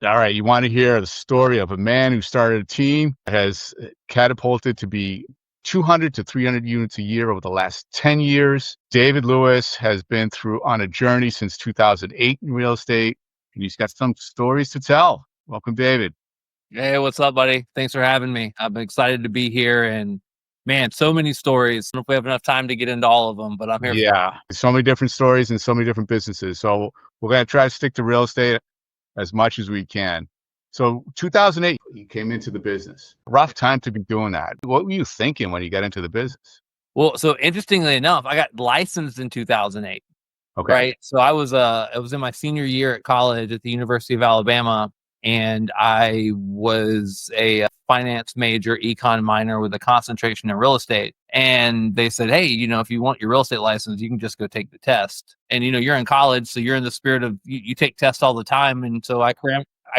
All right, you want to hear the story of a man who started a team that has catapulted to be 200 to 300 units a year over the last 10 years. David Lewis has been through on a journey since 2008 in real estate, and he's got some stories to tell. Welcome, David. Hey, what's up, buddy? Thanks for having me. I'm excited to be here, and man, so many stories. I don't know if we have enough time to get into all of them, but I'm here for it. Yeah, so many different stories and so many different businesses. So we're going to try to stick to real estate as much as we can. So 2008, you came into the business. Rough time to be doing that. What were you thinking when you got into the business? Well, so interestingly enough, I got licensed in 2008, Okay. right? So I was in my senior year at college at the University of Alabama, and I was a finance major, econ minor with a concentration in real estate. And they said, hey, if you want your real estate license, you can just go take the test. And you're in college, so you're in the spirit of you take tests all the time. And so I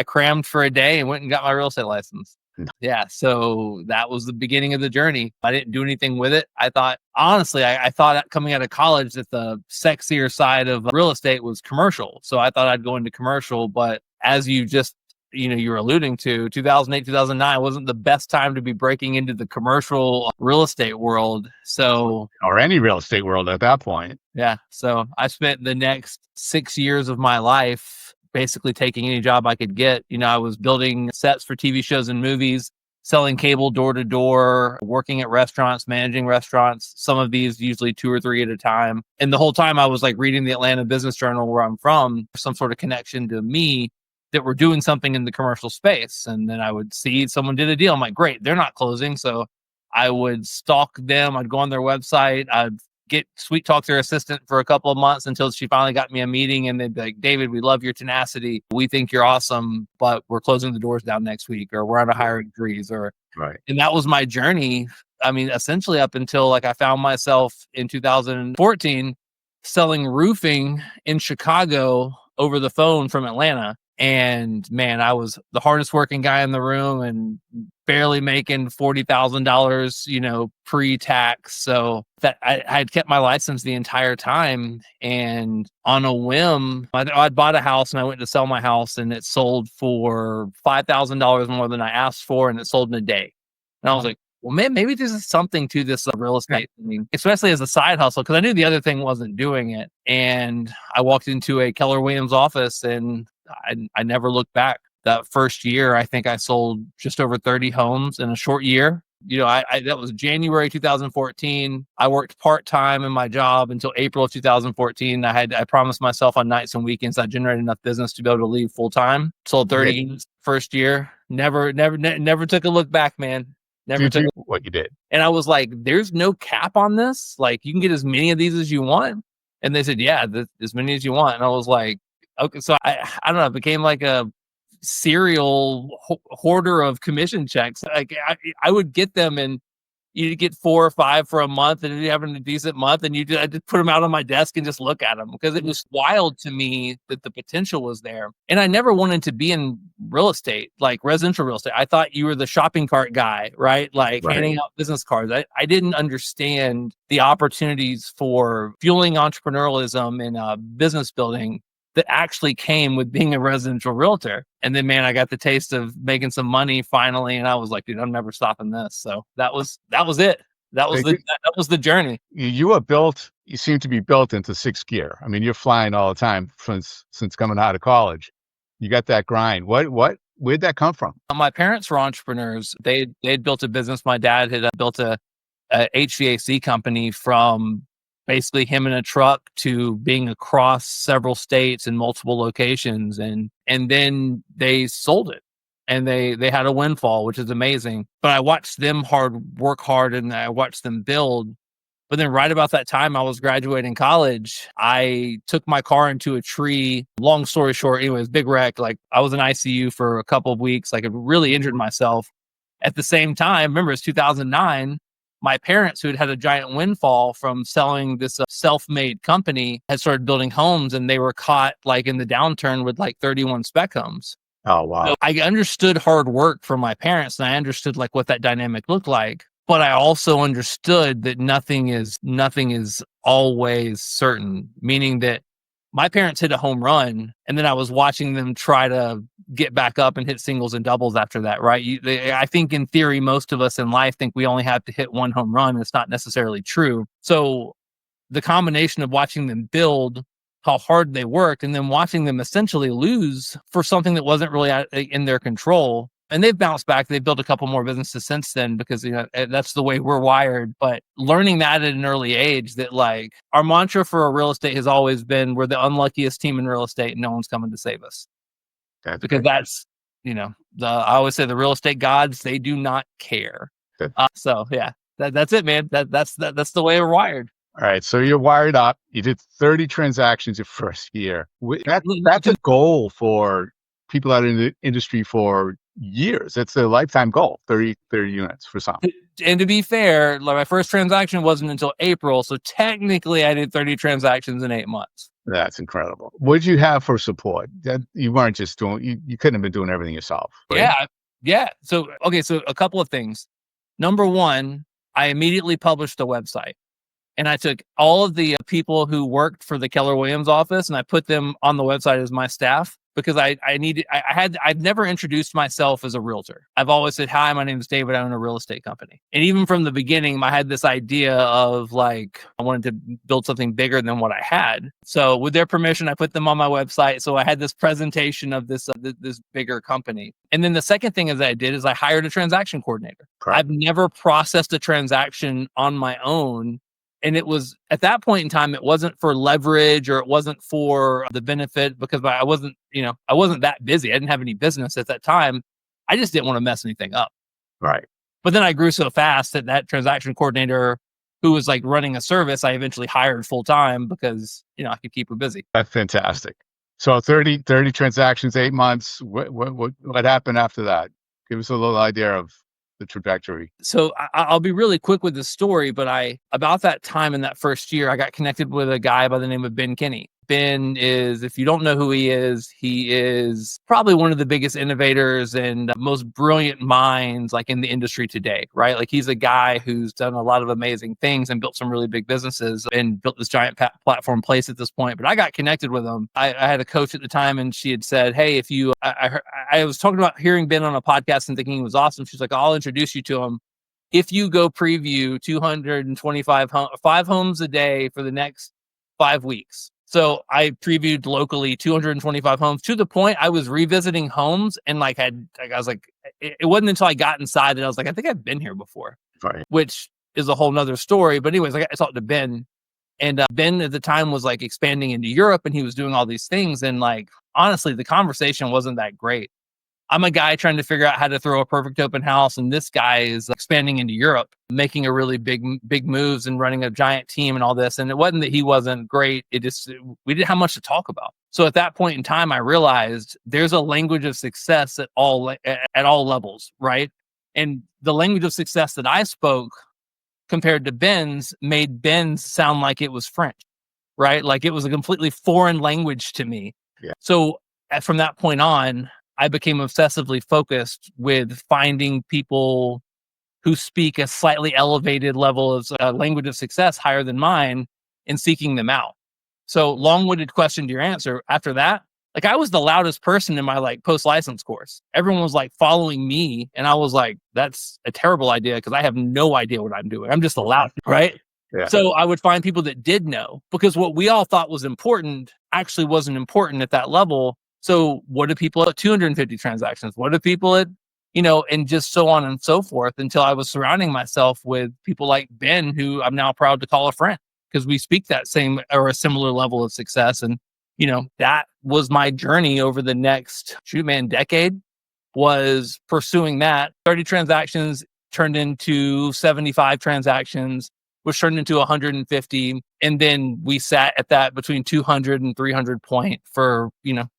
crammed for a day and went and got my real estate license. Yeah, so that was the beginning of the journey. I didn't do anything with it. I thought, honestly, I thought coming out of college that the sexier side of real estate was commercial. So I thought I'd go into commercial, but as you just you were alluding to, 2008, 2009 wasn't the best time to be breaking into the commercial real estate world. So, or any real estate world at that point. Yeah. So I spent the next 6 years of my life basically taking any job I could get. I was building sets for TV shows and movies, selling cable door to door, working at restaurants, managing restaurants, some of these usually 2 or 3 at a time. And the whole time I was like reading the Atlanta Business Journal where I'm from, some sort of connection to me that were doing something in the commercial space. And then I would see someone did a deal. I'm like, great, they're not closing. So I would stalk them. I'd go on their website. I'd get sweet talk their assistant for a couple of months until she finally got me a meeting. And they'd be like, David, we love your tenacity. We think you're awesome, but we're closing the doors down next week, or we're on a hiring freeze, right. And that was my journey. I mean, essentially up until like I found myself in 2014 selling roofing in Chicago over the phone from Atlanta. And man, I was the hardest working guy in the room and barely making $40,000, pre-tax. So that I had kept my license the entire time. And on a whim, I'd bought a house and I went to sell my house, and it sold for $5,000 more than I asked for, and it sold in a day. And I was like, well, man, maybe there's something to this real estate thing, especially as a side hustle, because I knew the other thing wasn't doing it. And I walked into a Keller Williams office, and I never looked back. That first year, I think I sold just over 30 homes in a short year. That was January 2014. I worked part-time in my job until April of 2014. I promised myself on nights and weekends I generated enough business to be able to leave full-time. Sold 30 units first year. Never took a look back, man. Never took what you did. And I was like, there's no cap on this. Like, you can get as many of these as you want. And they said, yeah, as many as you want. And I was like, okay. So I don't know, it became like a serial hoarder of commission checks. Like I would get them, and you get 4 or 5 for a month, and you're having a decent month, and I just put them out on my desk and just look at them, because it was wild to me that the potential was there. And I never wanted to be in real estate, like residential real estate. I thought you were the shopping cart guy, right? Like handing out business cards. I didn't understand the opportunities for fueling entrepreneurialism and business building that actually came with being a residential realtor. And then, man, I got the taste of making some money finally. And I was like, dude, I'm never stopping this. So that was it. That was the journey. You seem to be built into 6th gear. I mean, you're flying all the time since coming out of college. You got that grind. Where'd that come from? My parents were entrepreneurs. They'd built a business. My dad had built a HVAC company from basically him in a truck to being across several states and multiple locations. And then they sold it, and they had a windfall, which is amazing. But I watched them work hard, and I watched them build. But then right about that time I was graduating college, I took my car into a tree. Long story short, anyways, big wreck. Like, I was in ICU for a couple of weeks. Like, I really injured myself. At the same time, remember, it's 2009. My parents, who had a giant windfall from selling this self-made company, had started building homes, and they were caught like in the downturn with like 31 spec homes. Oh, wow. So I understood hard work from my parents, and I understood like what that dynamic looked like. But I also understood that nothing is always certain, meaning that my parents hit a home run, and then I was watching them try to get back up and hit singles and doubles after that, right? I think in theory, most of us in life think we only have to hit one home run. It's not necessarily true. So the combination of watching them build, how hard they worked, and then watching them essentially lose for something that wasn't really in their control. And they've bounced back. They've built a couple more businesses since then because that's the way we're wired. But learning that at an early age, that like our mantra for real estate has always been, we're the unluckiest team in real estate and no one's coming to save us. Because that's, I always say the real estate gods, they do not care. So yeah, that's it, man. That's the way we're wired. All right. So you're wired up. You did 30 transactions your first year. That's a goal for people out in the industry for years. It's a lifetime goal, 30 units for some. And to be fair, like my first transaction wasn't until April. So technically I did 30 transactions in 8 months. That's incredible. What did you have for support? That you weren't just doing, you couldn't have been doing everything yourself. Right? Yeah. So a couple of things. Number one, I immediately published a website. And I took all of the people who worked for the Keller Williams office and I put them on the website as my staff because I've never introduced myself as a realtor. I've always said, hi, my name is David. I own a real estate company. And even from the beginning, I had this idea of like, I wanted to build something bigger than what I had. So with their permission, I put them on my website. So I had this presentation of this bigger company. And then the second thing I did is I hired a transaction coordinator. Right. I've never processed a transaction on my own. And it was at that point in time, it wasn't for leverage or it wasn't for the benefit because I wasn't that busy. I didn't have any business at that time. I just didn't want to mess anything up. Right. But then I grew so fast that transaction coordinator who was like running a service, I eventually hired full time because, I could keep her busy. That's fantastic. So 30 transactions, 8 months. What happened after that? Give us a little idea of the trajectory. So I'll be really quick with this story, but about that time in that first year, I got connected with a guy by the name of Ben Kinney. Ben is, if you don't know who he is probably one of the biggest innovators and most brilliant minds like in the industry today, right? Like he's a guy who's done a lot of amazing things and built some really big businesses and built this giant platform place at this point. But I got connected with him. I had a coach at the time and she had said, hey, if you, I was talking about hearing Ben on a podcast and thinking he was awesome. She's like, I'll introduce you to him. If you go preview 225 5 homes a day for the next 5 weeks. So I previewed locally 225 homes to the point I was revisiting homes and I was like, it wasn't until I got inside that I was like, I think I've been here before, right. Which is a whole nother story. But anyways, I talked to Ben and Ben at the time was like expanding into Europe and he was doing all these things. And like, honestly, the conversation wasn't that great. I'm a guy trying to figure out how to throw a perfect open house. And this guy is expanding into Europe, making a really big moves and running a giant team and all this. And it wasn't that he wasn't great. We didn't have much to talk about. So at that point in time, I realized there's a language of success at all levels, right? And the language of success that I spoke compared to Ben's made Ben's sound like it was French, right? Like it was a completely foreign language to me. Yeah. So from that point on, I became obsessively focused with finding people who speak a slightly elevated level of language of success higher than mine and seeking them out. So long-winded question to your answer. After that, like I was the loudest person in my like post-license course. Everyone was like following me. And I was like, that's a terrible idea because I have no idea what I'm doing. I'm just the loudest, right? Yeah. So I would find people that did know because what we all thought was important actually wasn't important at that level. So what do people at 250 transactions? What do people at, and just so on and so forth until I was surrounding myself with people like Ben, who I'm now proud to call a friend because we speak that same or a similar level of success. And, that was my journey over the next decade was pursuing that. 30 transactions turned into 75 transactions, which turned into 150. And then we sat at that between 200 and 300 point for,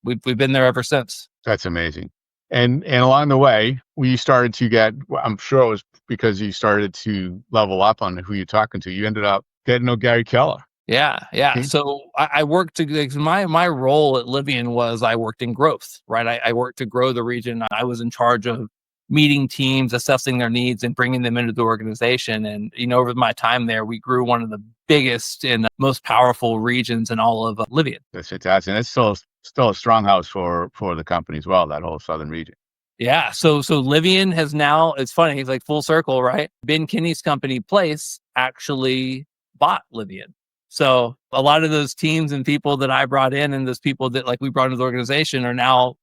we've been there ever since. That's amazing. And along the way, we started to get, I'm sure it was because you started to level up on who you're talking to. You ended up getting to know Gary Keller. Yeah. Okay. So I worked my role at Livian was I worked in growth, right? I worked to grow the region. I was in charge of meeting teams, assessing their needs, and bringing them into the organization. And, over my time there, we grew one of the biggest and most powerful regions in all of Libya. That's fantastic. And it's still a strong house for the company as well, that whole southern region. Yeah. So Livian has now, it's funny, it's like full circle, right? Ben Kinney's company Place actually bought Livian. So a lot of those teams and people that I brought in and those people that like we brought into the organization are now,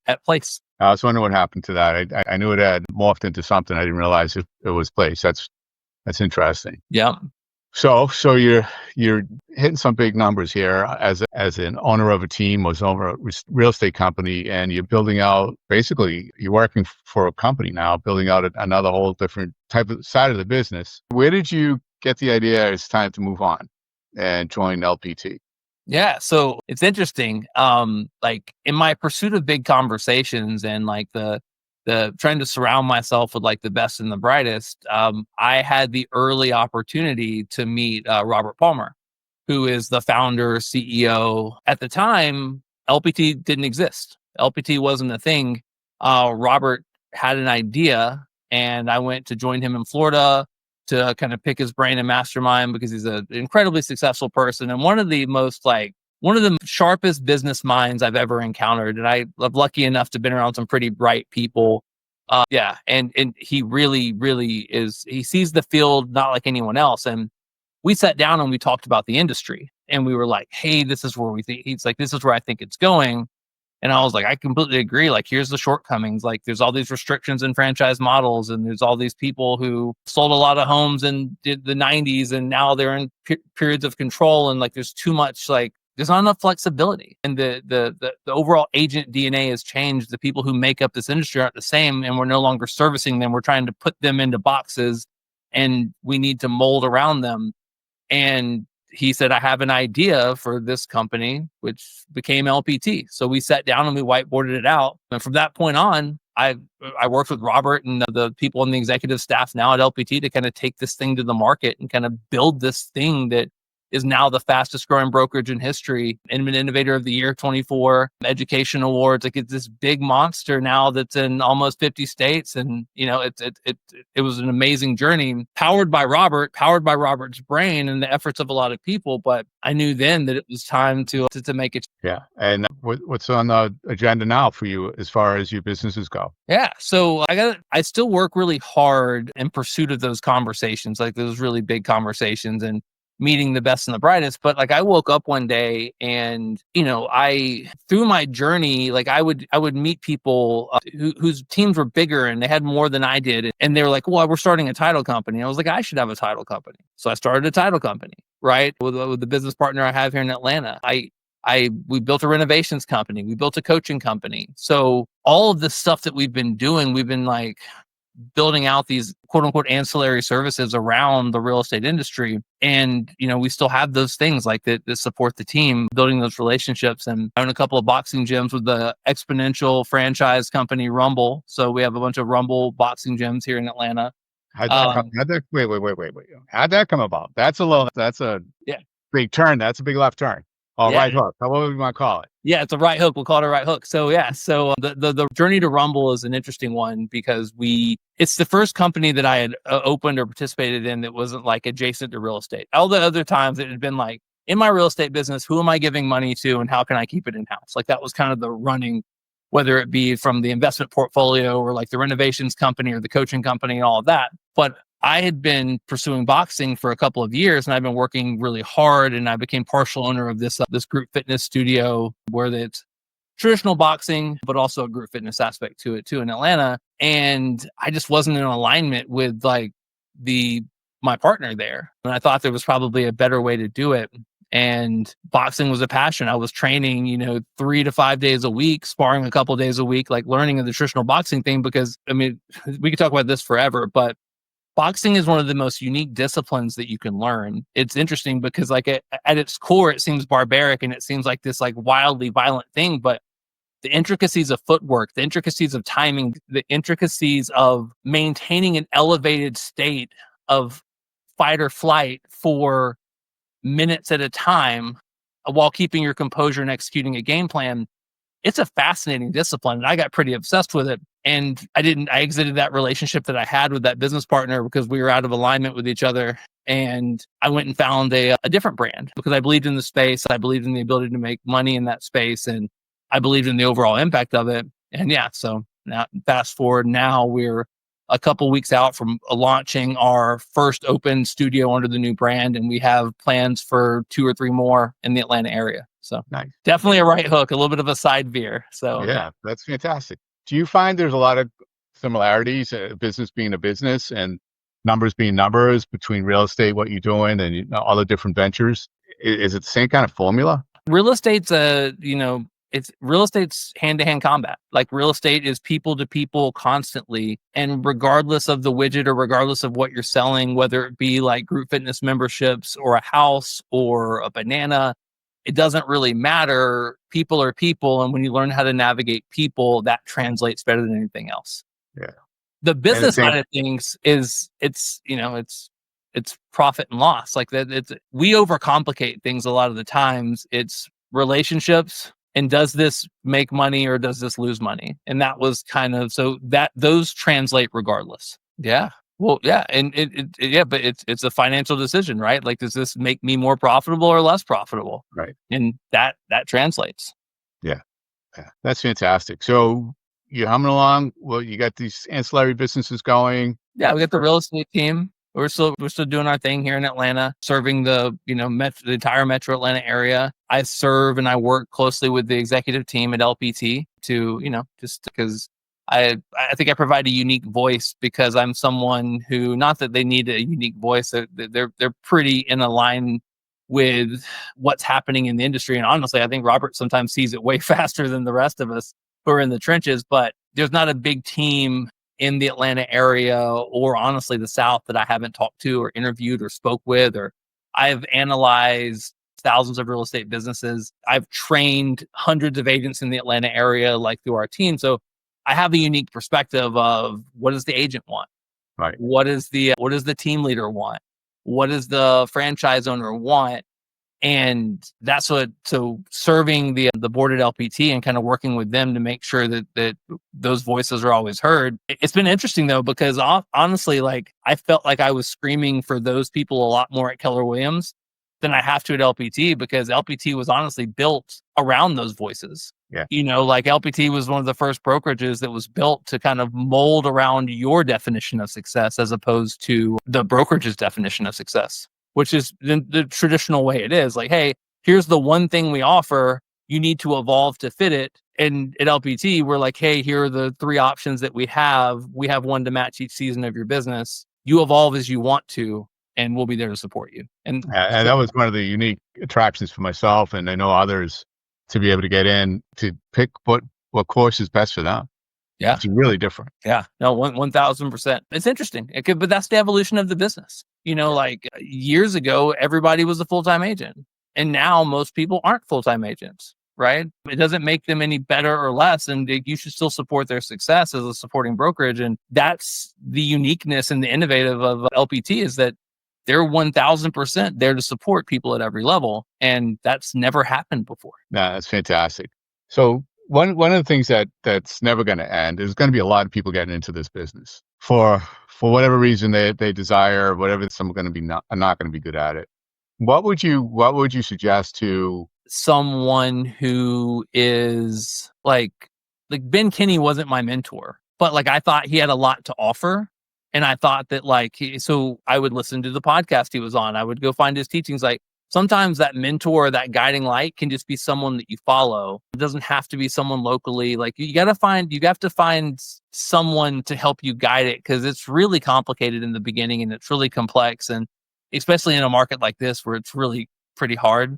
at Place. I was wondering what happened to that. I knew it had morphed into something. I didn't realize it was Place. That's interesting. Yeah. So you're hitting some big numbers here as an owner of a team, was owner of a real estate company, and you're building out. Basically, you're working for a company now, building out another whole different type of side of the business. Where did you get the idea it's time to move on and join LPT? Yeah, so it's interesting. Like in my pursuit of big conversations and like the trying to surround myself with like the best and the brightest, I had the early opportunity to meet Robert Palmer, who is the founder, CEO. At the time, LPT didn't exist. LPT wasn't a thing. Robert had an idea, and I went to join him in Florida to kind of pick his brain and mastermind because he's an incredibly successful person and one of the sharpest business minds I've ever encountered. And I'm lucky enough to have been around some pretty bright people. And he really, really is. He sees the field not like anyone else. And we sat down and we talked about the industry, and we were like, "Hey, this is where we think." He's like, "This is where I think it's going." And I was like, I completely agree. Like, here's the shortcomings. Like, there's all these restrictions in franchise models, and there's all these people who sold a lot of homes in the 90s, and now they're in periods of control. And like, there's too much, like, there's not enough flexibility. And the overall agent DNA has changed. The people who make up this industry aren't the same, and we're no longer servicing them. We're trying to put them into boxes, and we need to mold around them. And he said, I have an idea for this company, which became LPT. So we sat down and we whiteboarded it out. And from that point on, I worked with Robert and the people on the executive staff now at LPT to kind of take this thing to the market and kind of build this thing that is now the fastest growing brokerage in history. Inman Innovator of the Year 24 education awards. Like, it's this big monster now that's in almost 50 states. And, it was an amazing journey powered by Robert's brain and the efforts of a lot of people. But I knew then that it was time to make it. Yeah. And what's on the agenda now for you as far as your businesses go? Yeah. So I still work really hard in pursuit of those conversations, like those really big conversations and meeting the best and the brightest. But like, I woke up one day and, through my journey, like I would meet people whose teams were bigger and they had more than I did. And they were like, well, we're starting a title company. I was like, I should have a title company. So I started a title company, right? With the business partner I have here in Atlanta. We built a renovations company. We built a coaching company. So all of the stuff that we've been doing, we've been like building out these quote unquote ancillary services around the real estate industry. And, we still have those things like that support the team, building those relationships. And I own a couple of boxing gyms with the exponential franchise company Rumble. So we have a bunch of Rumble boxing gyms here in Atlanta. Wait. How'd that come about? That's a Yeah. big turn. That's a big left turn. Oh, Yeah. right hook. What would you want to call it? Yeah, it's a right hook. We'll call it a right hook. So yeah, so the journey to Rumble is an interesting one because it's the first company that I had opened or participated in that wasn't like adjacent to real estate. All the other times it had been like, in my real estate business, who am I giving money to and how can I keep it in-house? Like, that was kind of the running, whether it be from the investment portfolio or like the renovations company or the coaching company and all of that. But I had been pursuing boxing for a couple of years, and I've been working really hard, and I became partial owner of this group fitness studio where it's traditional boxing, but also a group fitness aspect to it too in Atlanta. And I just wasn't in alignment with like my partner there. And I thought there was probably a better way to do it. And boxing was a passion. I was training, 3 to 5 days a week, sparring a couple of days a week, like learning the traditional boxing thing, because we could talk about this forever, but boxing is one of the most unique disciplines that you can learn. It's interesting because like at its core, it seems barbaric and it seems like this like wildly violent thing, but the intricacies of footwork, the intricacies of timing, the intricacies of maintaining an elevated state of fight or flight for minutes at a time while keeping your composure and executing a game plan. it's a fascinating discipline. And I got pretty obsessed with it. And I exited that relationship that I had with that business partner because we were out of alignment with each other. And I went and found a different brand because I believed in the space. I believed in the ability to make money in that space. And I believed in the overall impact of it. And yeah, so now fast forward, now we're a couple weeks out from launching our first open studio under the new brand. And we have plans for 2 or 3 more in the Atlanta area. So Nice. definitely a right hook, a little bit of a side veer. So Yeah, that's fantastic. Do you find there's a lot of similarities, business being a business and numbers being numbers between real estate, what you're doing, and all the different ventures? Is it the same kind of formula? real estate's it's real estate's hand-to-hand combat. Like real estate is people to people constantly. And regardless of the widget or regardless of what you're selling, whether it be like group fitness memberships or a house or a banana, it doesn't really matter. People are people. And when you learn how to navigate people, that translates better than anything else. Yeah. The And the business same, side of things is it's profit and loss. Like that, we overcomplicate things a lot of the times. It's relationships and does this make money or does this lose money? And that was kind of so that those translate regardless. Yeah. Well, yeah, and but it's a financial decision, right? Like, does this make me more profitable or less profitable? right. And that translates. Yeah. Yeah. That's fantastic. So you're humming along. Well, you got these ancillary businesses going. Yeah, we got the real estate team. We're still doing our thing here in Atlanta, serving the the entire Metro Atlanta area. I serve and I work closely with the executive team at LPT to just because I think I provide a unique voice because I'm someone who, not that they need a unique voice, they're pretty in line with what's happening in the industry. And honestly, I think Robert sometimes sees it way faster than the rest of us who are in the trenches. But there's not a big team in the Atlanta area or honestly the South that I haven't talked to or interviewed or spoke with, or I've analyzed thousands of real estate businesses. I've trained hundreds of agents in the Atlanta area, like through our team. So I have a unique perspective of what does the agent want? Right. What does the team leader want? What does the franchise owner want? And that's so serving the board at LPT and kind of working with them to make sure that those voices are always heard. It's been interesting though, because honestly, like I felt like I was screaming for those people a lot more at Keller Williams than I have to at LPT, because LPT was honestly built around those voices. Yeah. Like LPT was one of the first brokerages that was built to kind of mold around your definition of success as opposed to the brokerage's definition of success, which is the traditional way it is. Like, hey, here's the one thing we offer. You need to evolve to fit it. And at LPT, we're like, hey, here are the 3 options that we have. We have one to match each season of your business. You evolve as you want to, and we'll be there to support you. And That was one of the unique attractions for myself, and I know others, to be able to get in to pick what course is best for them. yeah, It's really different. yeah, no, 1000%. It's interesting, but that's the evolution of the business. Like years ago, everybody was a full-time agent, and now most people aren't full-time agents. Right? It doesn't make them any better or less, and you should still support their success as a supporting brokerage. And that's the uniqueness and the innovative of LPT, is that they're 1000% there to support people at every level, and that's never happened before. No, that's fantastic. So one of the things that's never going to end is going to be a lot of people getting into this business for whatever reason they desire, whatever. Some are going to be not going to be good at it. What would you suggest to someone who is like Ben Kinney wasn't my mentor, but like I thought he had a lot to offer. And I thought that so I would listen to the podcast he was on. I would go find his teachings. Like sometimes that mentor, that guiding light can just be someone that you follow. It doesn't have to be someone locally. Like you have to find someone to help you guide it, because it's really complicated in the beginning and it's really complex. And especially in a market like this where it's really pretty hard,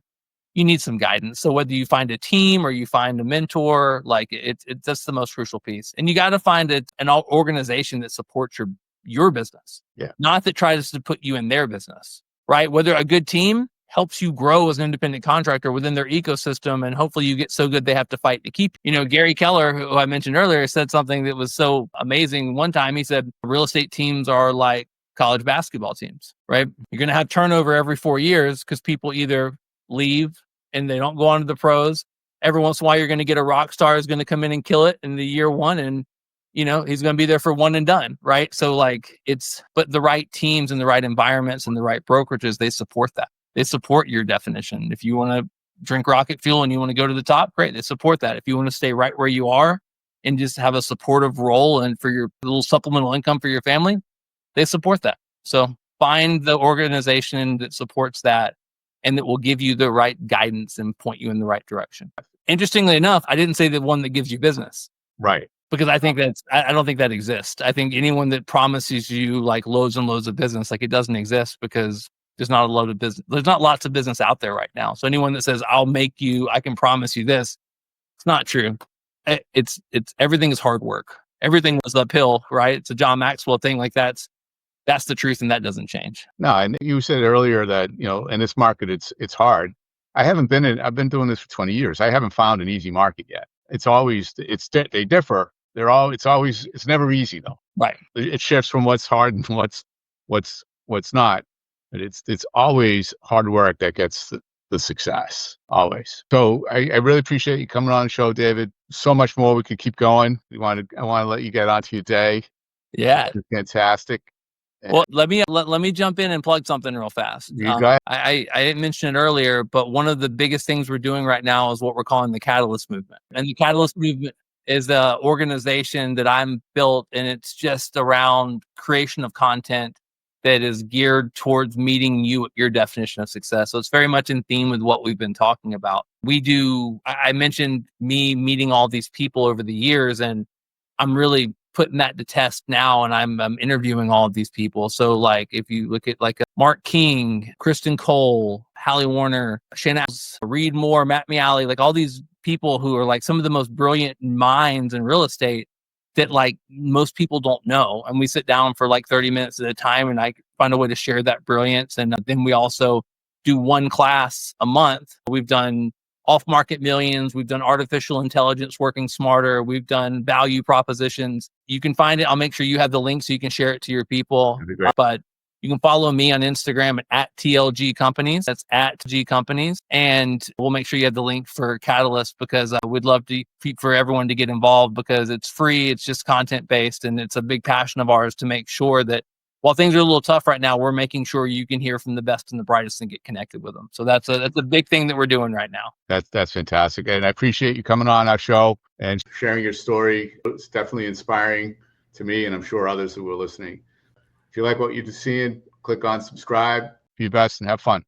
you need some guidance. So whether you find a team or you find a mentor, like it's that's the most crucial piece. And you got to find an organization that supports your business, not that tries to put you in their business, right? Whether a good team helps you grow as an independent contractor within their ecosystem, and hopefully you get so good they have to fight to keep. Gary Keller, who I mentioned earlier, said something that was so amazing. One time he said, real estate teams are like college basketball teams, right? You're going to have turnover every 4 years because people either leave and they don't go on to the pros, every once in a while you're going to get a rock star who's going to come in and kill it in the year one, and he's going to be there for one and done, right? So like but the right teams and the right environments and the right brokerages, they support that. They support your definition. If you want to drink rocket fuel and you want to go to the top, great, they support that. If you want to stay right where you are and just have a supportive role and for your little supplemental income for your family, they support that. So find the organization that supports that and that will give you the right guidance and point you in the right direction. Interestingly enough, I didn't say the one that gives you business. Right. Because I think I don't think that exists. I think anyone that promises you like loads and loads of business, like, it doesn't exist, because there's not a load of business. There's not lots of business out there right now. So anyone that says, I can promise you this, it's not true. It's everything is hard work. Everything was uphill, right? It's a John Maxwell thing. Like that's the truth, and that doesn't change. No, and you said earlier that, in this market, it's hard. I've been doing this for 20 years. I haven't found an easy market yet. They differ. It's never easy though. Right. It shifts from what's hard and what's not. But it's always hard work that gets the success, always. So I really appreciate you coming on the show, David. So much more. We could keep going. I want to let you get on to your day. Yeah. It's fantastic. Well, let me jump in and plug something real fast. You go ahead. I didn't mention it earlier, but one of the biggest things we're doing right now is what we're calling the Catalyst Movement. And the Catalyst Movement is the organization that I'm built, and it's just around creation of content that is geared towards meeting you at your definition of success. So it's very much in theme with what we've been talking about. I mentioned me meeting all these people over the years, and I'm really putting that to test now, and I'm interviewing all of these people. So like, if you look at like Mark King, Kristen Cole, Hallie Warner, Shane Reed Moore, Matt Miali, like all these people who are like some of the most brilliant minds in real estate that like most people don't know. And we sit down for like 30 minutes at a time, and I find a way to share that brilliance. And then we also do one class a month. We've done off-market millions. We've done artificial intelligence working smarter. We've done value propositions. You can find it. I'll make sure you have the link so you can share it to your people. That'd be great. But you can follow me on Instagram at TLG Companies. That's at G Companies. And we'll make sure you have the link for Catalyst, because we'd love for everyone to get involved, because it's free. It's just content based. And it's a big passion of ours to make sure that while things are a little tough right now, we're making sure you can hear from the best and the brightest and get connected with them. So that's a big thing that we're doing right now. That's fantastic. And I appreciate you coming on our show and sharing your story. It's definitely inspiring to me, and I'm sure others who are listening. If you like what you're seeing, click on subscribe. Be your best and have fun.